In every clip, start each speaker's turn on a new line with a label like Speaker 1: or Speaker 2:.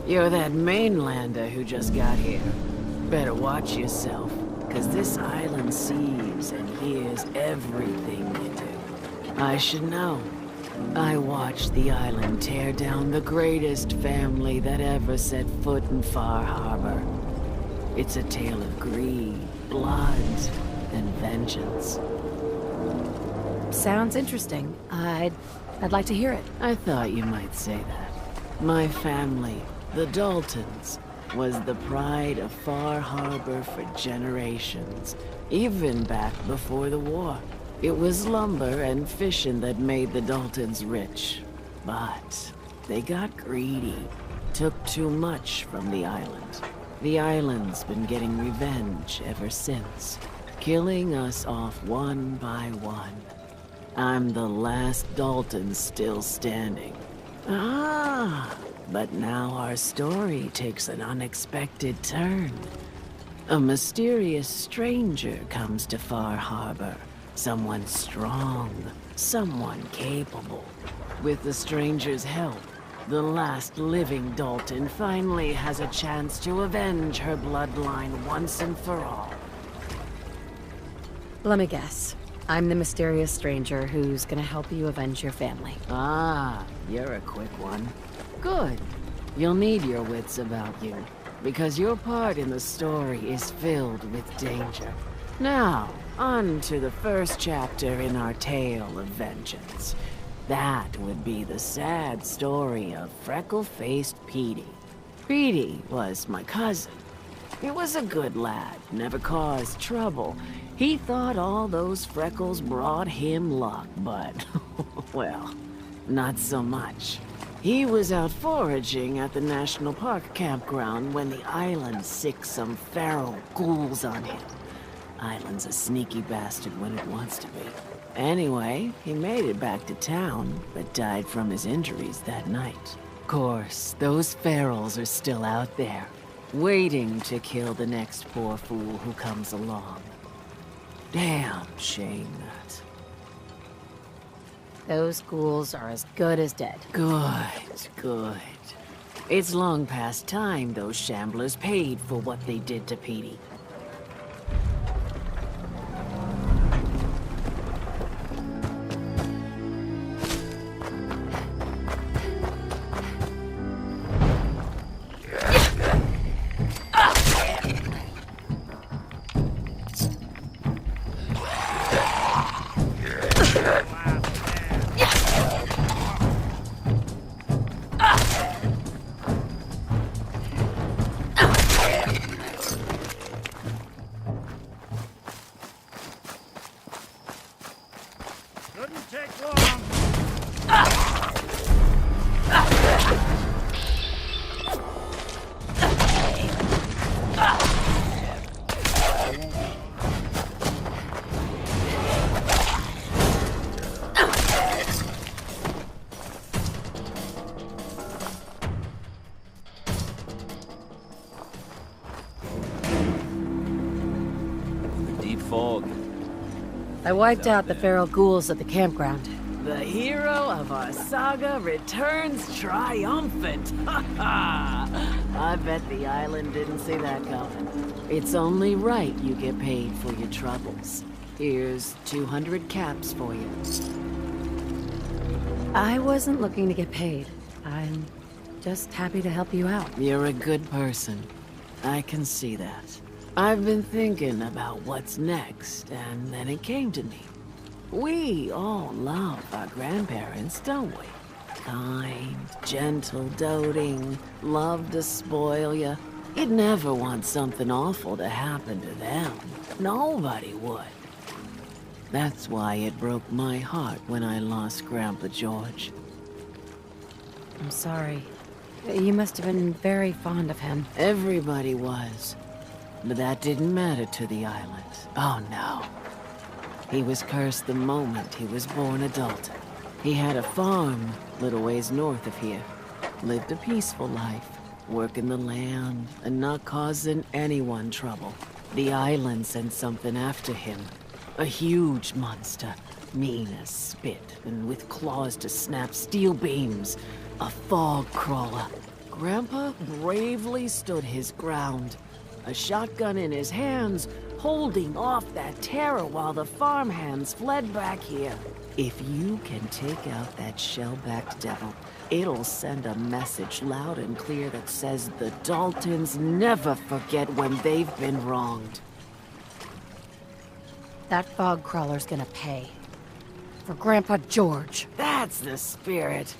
Speaker 1: You're that mainlander who just got here. Better watch yourself, cause this island sees and hears everything you do. I should know. I watched the island tear down the greatest family that ever set foot in Far Harbor. It's a tale of greed, blood, and vengeance.
Speaker 2: Sounds interesting. I'd like to hear it.
Speaker 1: I thought you might say that. My family, the Daltons, was the pride of Far Harbor for generations, even back before the war. It was lumber and fishing that made the Daltons rich. But they got greedy, took too much from the island. The island's been getting revenge ever since, killing us off one by one. I'm the last Dalton still standing. But now our story takes an unexpected turn. A mysterious stranger comes to Far Harbor. Someone strong, someone capable. With the stranger's help, the last living Dalton finally has a chance to avenge her bloodline once and for all.
Speaker 2: Let me guess. I'm the mysterious stranger who's gonna help you avenge your family.
Speaker 1: You're a quick one. Good. You'll need your wits about you, because your part in the story is filled with danger. Now, on to the first chapter in our tale of vengeance. That would be the sad story of freckle-faced Petey. Petey was my cousin. He was a good lad, never caused trouble. He thought all those freckles brought him luck, but, well, not so much. He was out foraging at the National Park campground when the island sicked some feral ghouls on him. Island's a sneaky bastard when it wants to be. Anyway, he made it back to town, but died from his injuries that night. Of course, those ferals are still out there, waiting to kill the next poor fool who comes along. Damn shame that.
Speaker 2: Those ghouls are as good as dead.
Speaker 1: Good. It's long past time those shamblers paid for what they did to Petey.
Speaker 3: Shouldn't take long.
Speaker 4: Deep fog.
Speaker 2: I wiped out the feral ghouls at the campground.
Speaker 1: The hero of our saga returns triumphant. Ha ha! I bet the island didn't see that coming. It's only right you get paid for your troubles. Here's 200 caps for you.
Speaker 2: I wasn't looking to get paid. I'm just happy to help you out.
Speaker 1: You're a good person. I can see that. I've been thinking about what's next, and then it came to me. We all love our grandparents, don't we? Kind, gentle, doting, love to spoil you. You'd never want something awful to happen to them. Nobody would. That's why it broke my heart when I lost Grandpa George.
Speaker 2: I'm sorry. You must have been very fond of him.
Speaker 1: Everybody was. But that didn't matter to the island. Oh no. He was cursed the moment he was born a Dalton. He had a farm little ways north of here. Lived a peaceful life, working the land and not causing anyone trouble. The island sent something after him. A huge monster, mean as spit and with claws to snap steel beams. A fog crawler, Grandpa bravely stood his ground, a shotgun in his hands, holding off that terror while the farmhands fled back here. If you can take out that shell-backed devil, it'll send a message loud and clear that says the Daltons never forget when they've been wronged.
Speaker 2: That fog crawler's gonna pay. For Grandpa George.
Speaker 1: That's the spirit.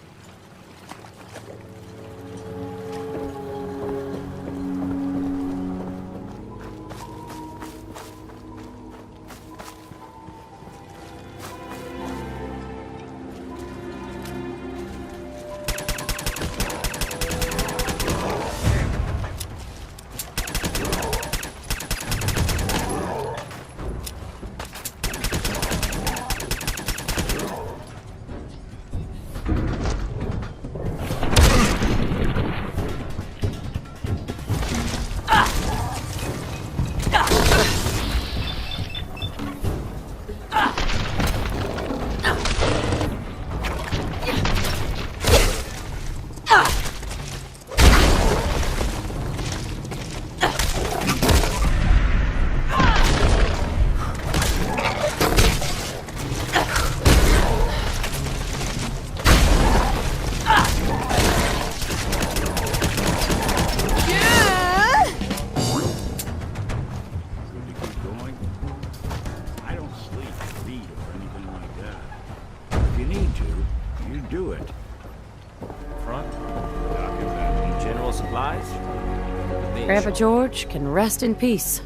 Speaker 2: Grandpa George can rest in peace.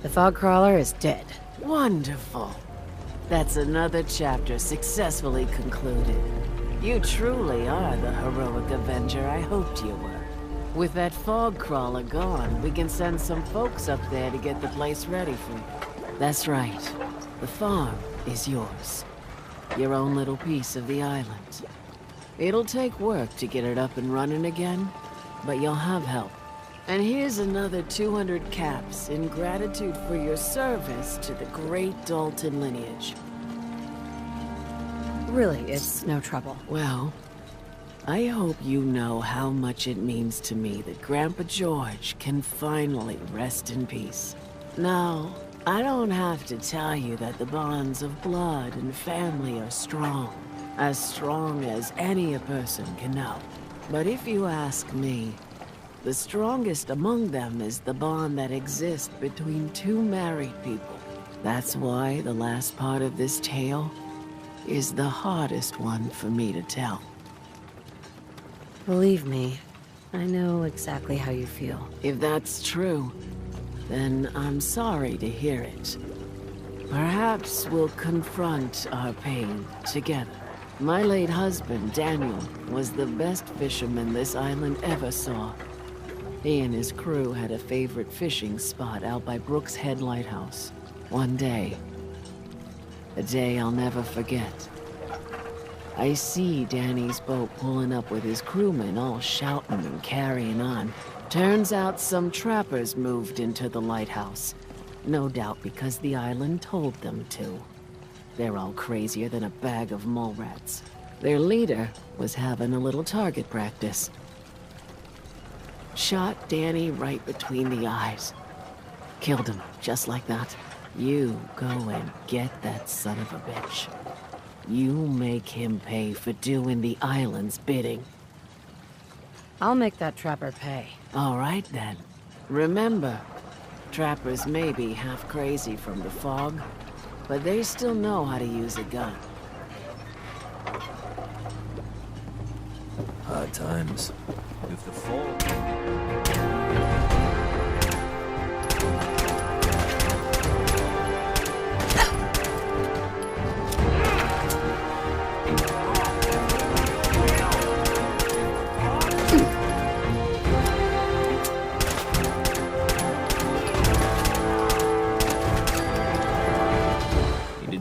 Speaker 2: The fog crawler is dead.
Speaker 1: Wonderful. That's another chapter successfully concluded. You truly are the heroic Avenger I hoped you were. With that fog crawler gone, we can send some folks up there to get the place ready for you. That's right. The farm is yours. Your own little piece of the island. It'll take work to get it up and running again, but you'll have help. And here's another 200 caps in gratitude for your service to the great Dalton lineage.
Speaker 2: Really, it's no trouble.
Speaker 1: Well, I hope you know how much it means to me that Grandpa George can finally rest in peace. Now, I don't have to tell you that the bonds of blood and family are strong as any a person can know. But if you ask me, the strongest among them is the bond that exists between two married people. That's why the last part of this tale is the hardest one for me to tell.
Speaker 2: Believe me, I know exactly how you feel.
Speaker 1: If that's true, then I'm sorry to hear it. Perhaps we'll confront our pain together. My late husband, Daniel, was the best fisherman this island ever saw. He and his crew had a favorite fishing spot out by Brooks Head Lighthouse. One day, a day I'll never forget, I see Danny's boat pulling up with his crewmen all shouting and carrying on. Turns out some trappers moved into the lighthouse. No doubt because the island told them to. They're all crazier than a bag of mole rats. Their leader was having a little target practice. Shot Danny right between the eyes. Killed him, just like that. You go and get that son of a bitch. You make him pay for doing the island's bidding.
Speaker 2: I'll make that trapper pay.
Speaker 1: All right, then. Remember, trappers may be half crazy from the fog, but they still know how to use a gun.
Speaker 4: Hard times. If the fall...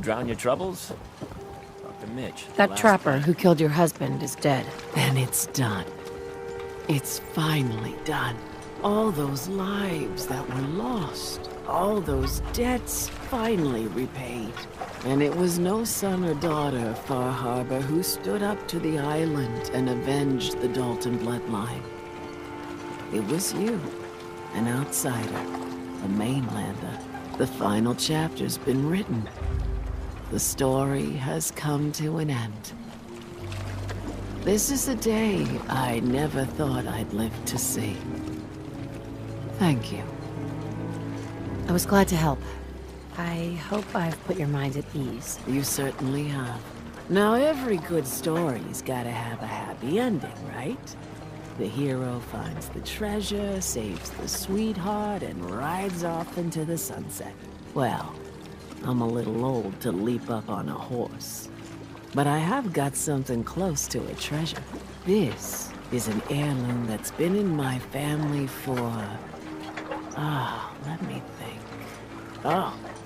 Speaker 4: Drown your troubles? Talk to Mitch.
Speaker 2: That trapper who killed your husband is dead.
Speaker 1: Then it's done. It's finally done. All those lives that were lost, all those debts finally repaid. And it was no son or daughter of Far Harbor who stood up to the island and avenged the Dalton bloodline. It was you, an outsider, a mainlander. The final chapter's been written. The story has come to an end. This is a day I never thought I'd live to see. Thank you.
Speaker 2: I was glad to help. I hope I've put your mind at ease.
Speaker 1: You certainly have. Now, every good story's gotta have a happy ending, right? The hero finds the treasure, saves the sweetheart, and rides off into the sunset. Well, I'm a little old to leap up on a horse. But I have got something close to a treasure. This is an heirloom that's been in my family for... let me think.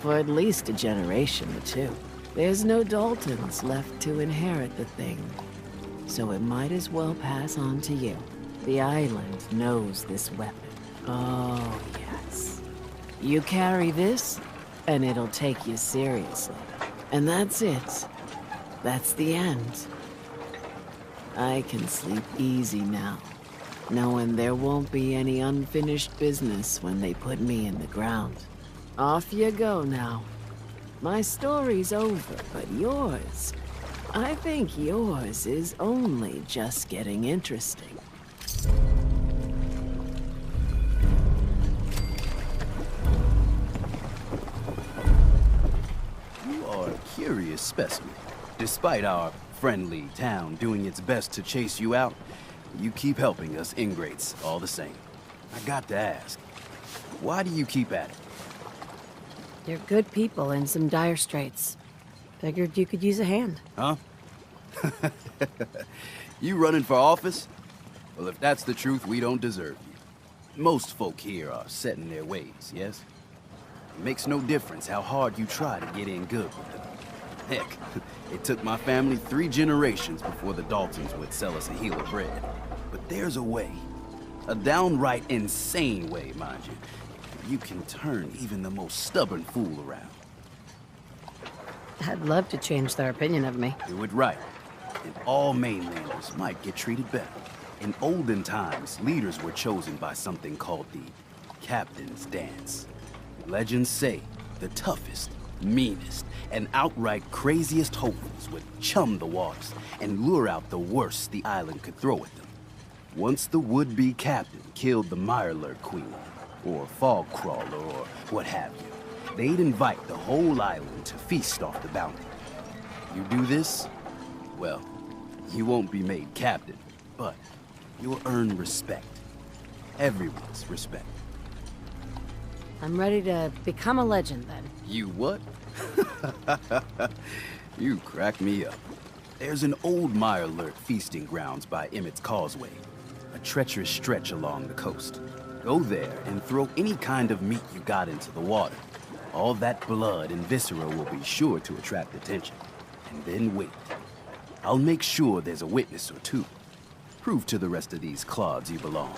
Speaker 1: For at least a generation or two. There's no Daltons left to inherit the thing, so it might as well pass on to you. The island knows this weapon. Oh, yes. You carry this, and it'll take you seriously. And that's it. That's the end. I can sleep easy now, knowing there won't be any unfinished business when they put me in the ground. Off you go now. My story's over, but yours... I think yours is only just getting interesting.
Speaker 5: You are a curious specimen. Despite our friendly town doing its best to chase you out, you keep helping us ingrates all the same. I got to ask, why do you keep at it?
Speaker 2: You're good people in some dire straits. Figured you could use a hand.
Speaker 5: Huh? You running for office? Well, if that's the truth, we don't deserve you. Most folk here are set in their ways, yes? It makes no difference how hard you try to get in good with them. Heck, it took my family 3 generations before the Daltons would sell us a heel of bread. But there's a way. A downright insane way, mind you. You can turn even the most stubborn fool around.
Speaker 2: I'd love to change their opinion of me.
Speaker 5: Do it right, and all mainlanders might get treated better. In olden times, leaders were chosen by something called the Captain's Dance. Legends say the toughest, meanest, and outright craziest hopefuls would chum the waters and lure out the worst the island could throw at them. Once the would-be captain killed the Mirelurk Queen, or Fog Crawler, or what have you, they'd invite the whole island to feast off the bounty. You do this, well, you won't be made captain, but you'll earn respect. Everyone's respect.
Speaker 2: I'm ready to become a legend, then.
Speaker 5: You what? You crack me up. There's an old Mirelurk feasting grounds by Emmett's Causeway, a treacherous stretch along the coast. Go there and throw any kind of meat you got into the water. All that blood and viscera will be sure to attract attention. And then wait. I'll make sure there's a witness or two. Prove to the rest of these clods you belong.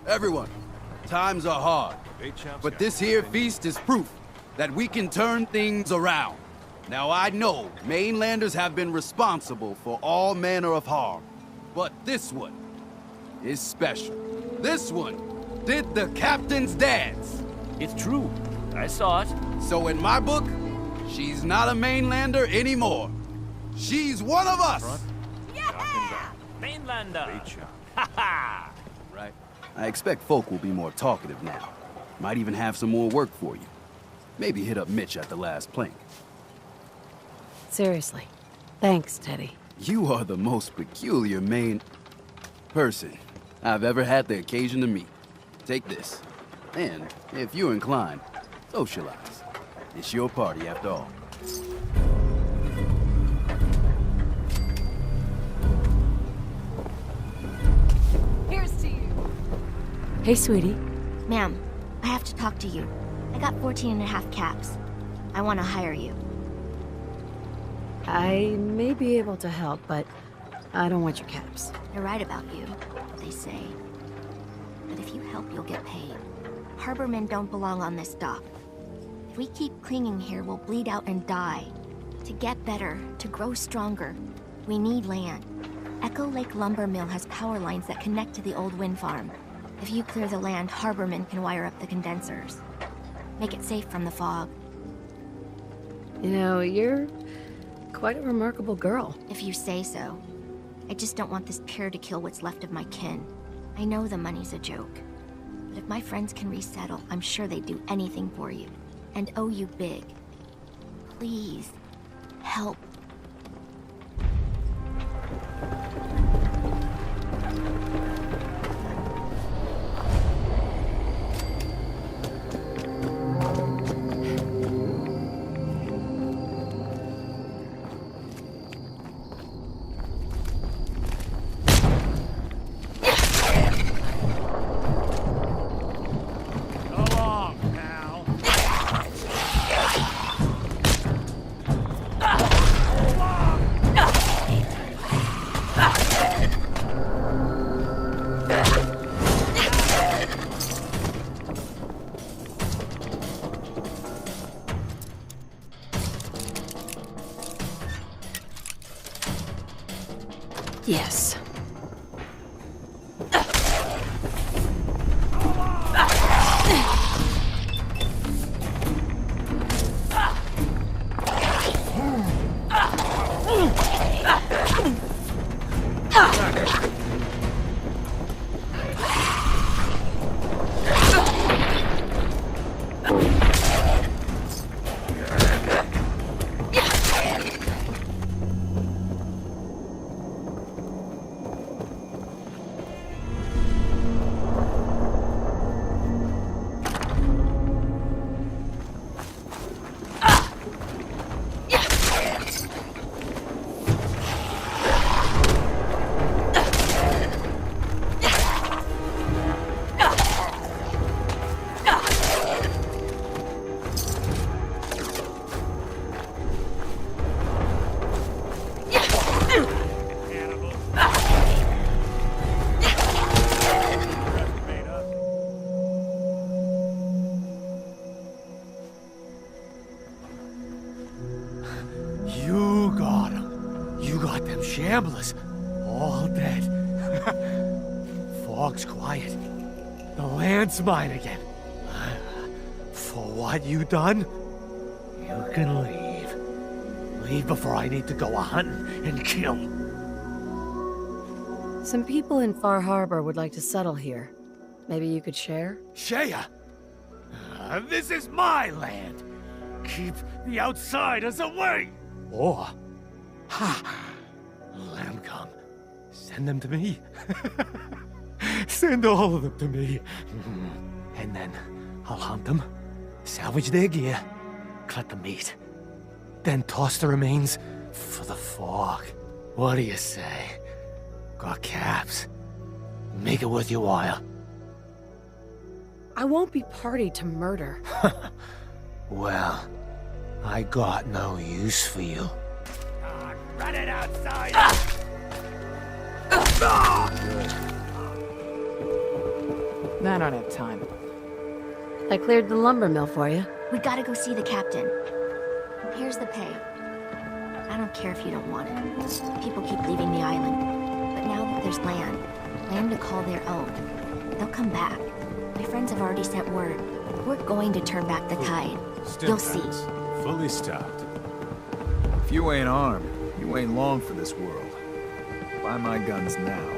Speaker 5: Everyone, Times are hard, but this here feast is proof that we can turn things around. Now I know mainlanders have been responsible for all manner of harm, but this one is special. This one did the captain's dance.
Speaker 4: It's true. I saw it.
Speaker 5: So in my book, she's not a mainlander anymore. She's one of us!
Speaker 4: Mainlander! Ha ha!
Speaker 5: Right. I expect folk will be more talkative now. Might even have some more work for you. Maybe hit up Mitch at the last plank.
Speaker 2: Seriously. Thanks, Teddy.
Speaker 5: You are the most peculiar person I've ever had the occasion to meet. Take this. And, if you're inclined, socialize. It's your party after all.
Speaker 2: Here's to you. Hey, sweetie.
Speaker 6: Ma'am, I have to talk to you. I got 14 and a half caps. I want to hire you.
Speaker 2: I may be able to help, but I don't want your caps.
Speaker 6: They're right about you, they say. But if you help, you'll get paid. Harbormen don't belong on this dock. If we keep clinging here, we'll bleed out and die. To get better, to grow stronger, we need land. Echo Lake Lumber Mill has power lines that connect to the old wind farm. If you clear the land, Harbormen can wire up the condensers. Make it safe from the fog.
Speaker 2: You know, you're quite a remarkable girl.
Speaker 6: If you say so. I just don't want this pier to kill what's left of my kin. I know the money's a joke. But if my friends can resettle, I'm sure they'd do anything for you. And owe you big. Please, help.
Speaker 3: So long, pal.
Speaker 2: Yes.
Speaker 3: Cannibal. Made up.
Speaker 7: You got 'em. You got them shamblers. All dead. Fog's quiet. The land's mine again. For what you done, you can leave. Leave before I need to go a-hunting and kill.
Speaker 2: Some people in Far Harbor would like to settle here. Maybe you could share?
Speaker 7: Shea! This is my land. Keep the outsiders away! Or, let them come. Send them to me. Send all of them to me. And then I'll hunt them, salvage their gear, cut the meat, then toss the remains for the fog. What do you say? Got caps. Make it worth your while.
Speaker 2: I won't be party to murder.
Speaker 7: Well, I got no use for you.
Speaker 3: Run it outside.
Speaker 8: I don't have time.
Speaker 2: I cleared the lumber mill for you.
Speaker 6: We gotta go see the captain. Here's the pay. I don't care if you don't want it. People keep leaving the island. But now that there's land to call their own, they'll come back. My friends have already sent word. We're going to turn back the tide. You'll see.
Speaker 9: Fully stocked. If you ain't armed, you ain't long for this world. Buy my guns now.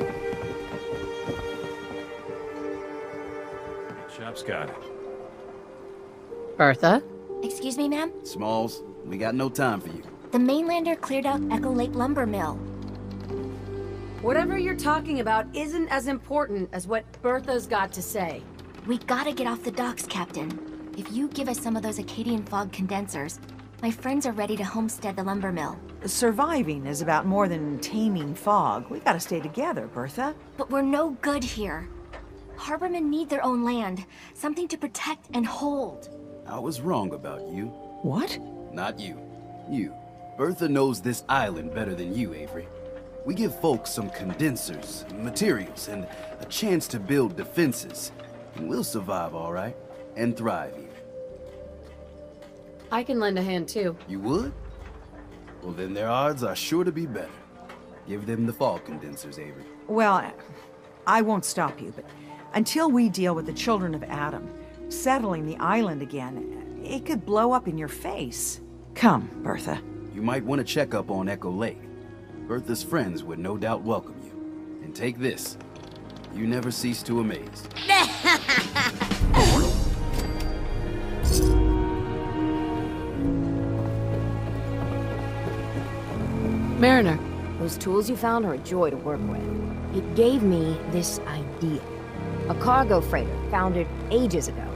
Speaker 4: Shop's got it.
Speaker 2: Bertha?
Speaker 6: Excuse me, ma'am?
Speaker 5: Smalls, we got no time for you.
Speaker 6: The mainlander cleared out Echo Lake Lumber Mill.
Speaker 2: Whatever you're talking about isn't as important as what Bertha's got to say.
Speaker 6: We gotta get off the docks, Captain. If you give us some of those Acadian fog condensers, my friends are ready to homestead the lumber mill.
Speaker 8: Surviving is about more than taming fog. We gotta stay together, Bertha.
Speaker 6: But we're no good here. Harbormen need their own land, something to protect and hold.
Speaker 5: I was wrong about you.
Speaker 8: What?
Speaker 5: Not you. You. Bertha knows this island better than you, Avery. We give folks some condensers, materials, and a chance to build defenses. And we'll survive all right. And thrive even.
Speaker 2: I can lend a hand too.
Speaker 5: You would? Well, then their odds are sure to be better. Give them the fog condensers, Avery.
Speaker 8: Well, I won't stop you, but until we deal with the children of Adam, settling the island again, it could blow up in your face. Come, Bertha.
Speaker 5: You might want to check up on Echo Lake. Bertha's friends would no doubt welcome you. And take this. You never cease to amaze.
Speaker 2: Mariner.
Speaker 10: Those tools you found are a joy to work with. It gave me this idea. A cargo freighter founded ages ago,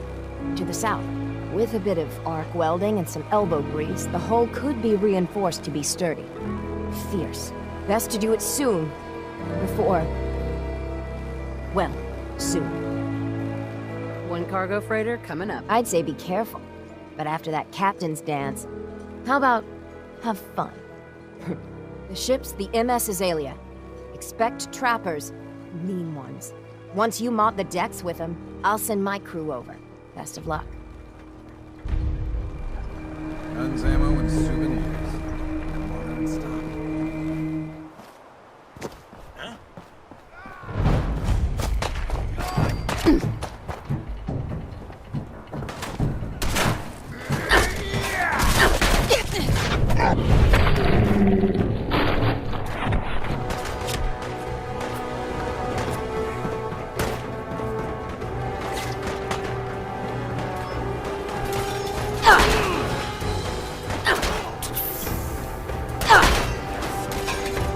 Speaker 10: to the south. With a bit of arc welding and some elbow grease, the hull could be reinforced to be sturdy. Fierce. Best to do it soon. Before... well, soon.
Speaker 2: One cargo freighter coming up.
Speaker 10: I'd say be careful. But after that captain's dance, how about have fun? The ship's the MS Azalea. Expect trappers, mean ones. Once you mop the decks with them, I'll send my crew over. Best of luck.
Speaker 9: Guns, ammo, and souvenirs. More non-stop.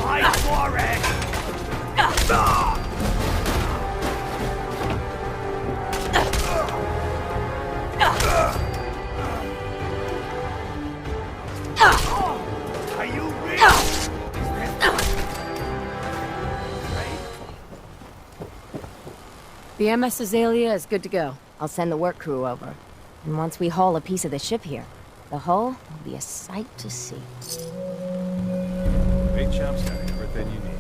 Speaker 3: Fight for it! Are you real?
Speaker 2: The MS Azalea is good to go.
Speaker 10: I'll send the work crew over. And once we haul a piece of the ship here, the hull will be a sight to see.
Speaker 9: Big Chop's got everything you need.